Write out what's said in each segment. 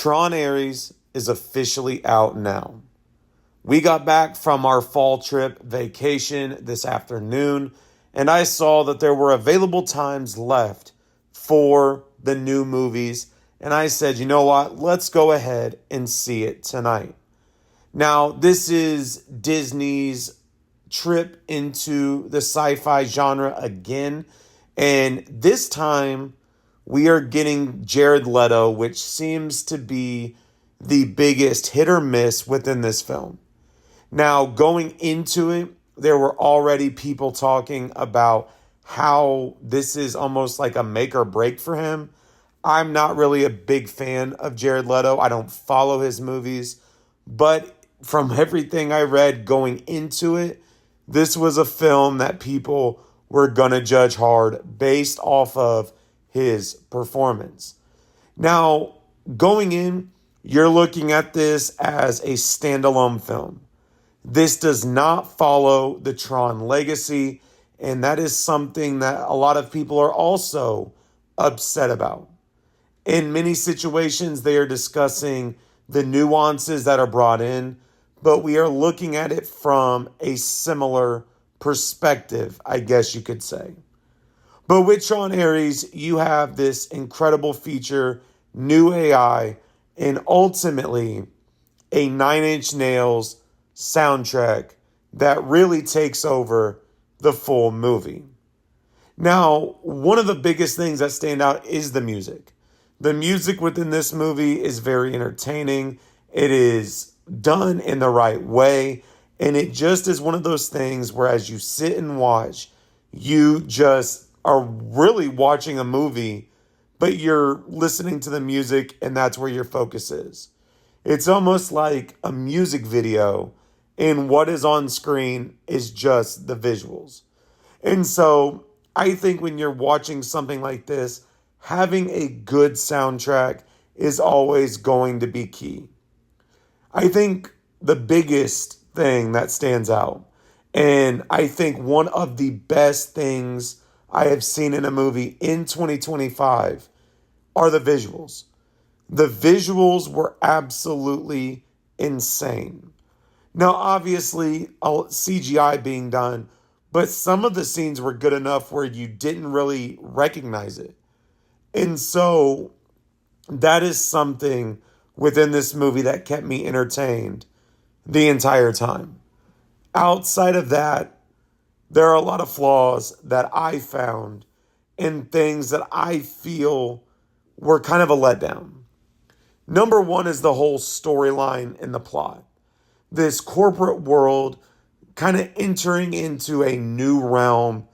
TRON ARES is officially out now. We got back from our fall trip vacation this afternoon, and I saw that there were available times left for the new movies, and I said, you know what, let's go ahead and see it tonight. Now, this is Disney's trip into the sci-fi genre again, and this time we are getting Jared Leto, which seems to be the biggest hit or miss within this film. Now, going into it, there were already people talking about how this is almost like a make or break for him. I'm not really a big fan of Jared Leto. I don't follow his movies. But from everything I read going into it, this was a film that people were going to judge hard based off of his performance. Now, going in, you're looking at this as a standalone film. This does not follow the Tron legacy, and that is something that a lot of people are also upset about. In many situations, they are discussing the nuances that are brought in, but we are looking at it from a similar perspective, I guess you could say. But with TRON ARES, you have this incredible feature, new AI, and ultimately a Nine Inch Nails soundtrack that really takes over the full movie. Now, one of the biggest things that stand out is the music. The music within this movie is very entertaining. It is done in the right way. And it just is one of those things where as you sit and watch, you just are really watching a movie, but you're listening to the music and that's where your focus is. It's almost like a music video, and what is on screen is just the visuals. And so I think when you're watching something like this, having a good soundtrack is always going to be key. I think the biggest thing that stands out, and I think one of the best things I have seen in a movie in 2025 are the visuals. The visuals were absolutely insane. Now, obviously, CGI being done, but some of the scenes were good enough where you didn't really recognize it. And so that is something within this movie that kept me entertained the entire time. Outside of that, there are a lot of flaws that I found in things that I feel were kind of a letdown. Number one is the whole storyline and the plot. This corporate world kind of entering into a new realm,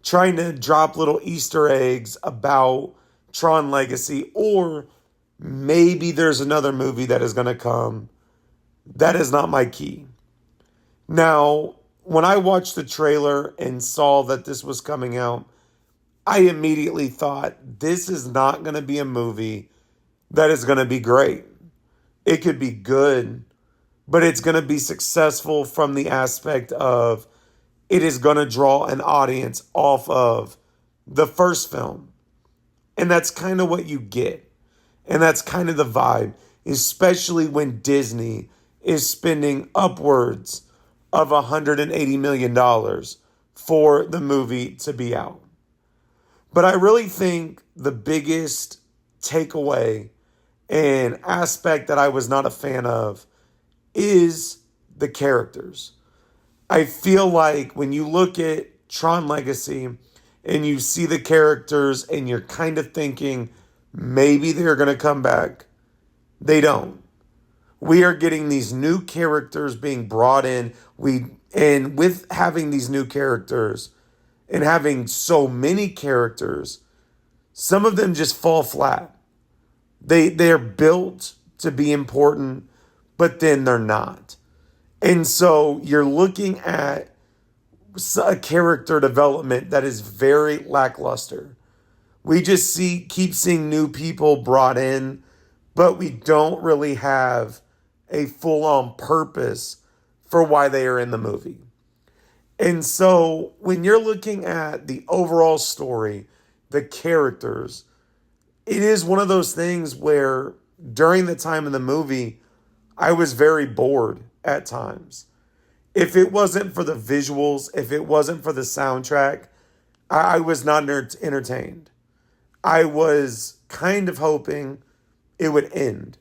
trying to drop little Easter eggs about Tron Legacy, or maybe there's another movie that is going to come. That is not my key. Now, when I watched the trailer and saw that this was coming out, I immediately thought this is not going to be a movie that is going to be great. It could be good, but it's going to be successful from the aspect of it is going to draw an audience off of the first film. And that's kind of what you get. And that's kind of the vibe, especially when Disney is spending upwards of $180 million for the movie to be out. But I really think the biggest takeaway and aspect that I was not a fan of is the characters. I feel like when you look at Tron Legacy and you see the characters and you're kind of thinking maybe they're going to come back, they don't. We are getting these new characters being brought in. And with having these new characters and having so many characters, some of them just fall flat. They're built to be important, but then they're not. And so you're looking at a character development that is very lackluster. We just keep seeing new people brought in, but we don't really have a full-on purpose for why they are in the movie. And so when you're looking at the overall story, the characters, it is one of those things where during the time of the movie, I was very bored at times. If it wasn't for the visuals, if it wasn't for the soundtrack, I was not entertained. I was kind of hoping it would end.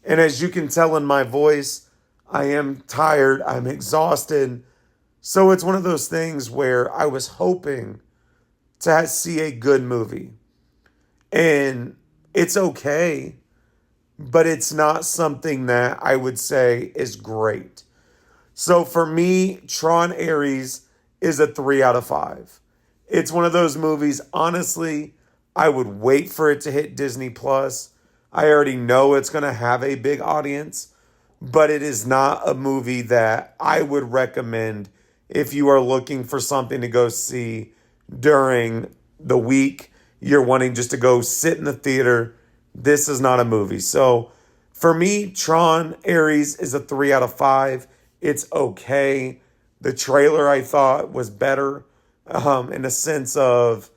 And as you can tell in my voice, I am tired, I'm exhausted. So it's one of those things where I was hoping to see a good movie. And it's okay, but it's not something that I would say is great. So for me, Tron Ares is a 3 out of 5. It's one of those movies, honestly, I would wait for it to hit Disney Plus. I already know it's going to have a big audience, but it is not a movie that I would recommend if you are looking for something to go see during the week. You're wanting just to go sit in the theater. This is not a movie. So for me, Tron Ares is a 3 out of 5. It's okay. The trailer I thought was better in the sense of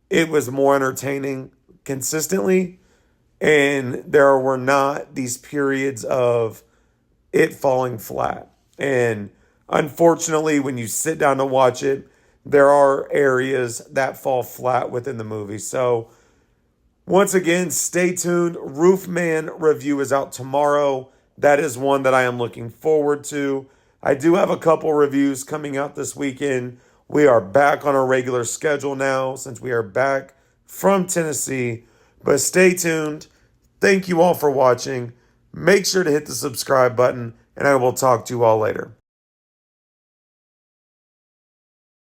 it was more entertaining consistently. And there were not these periods of it falling flat. And unfortunately, when you sit down to watch it, there are areas that fall flat within the movie. So once again, stay tuned. Roofman review is out tomorrow. That is one that I am looking forward to. I do have a couple reviews coming out this weekend. We are back on our regular schedule now since we are back from Tennessee. But stay tuned. Thank you all for watching. Make sure to hit the subscribe button, and I will talk to you all later.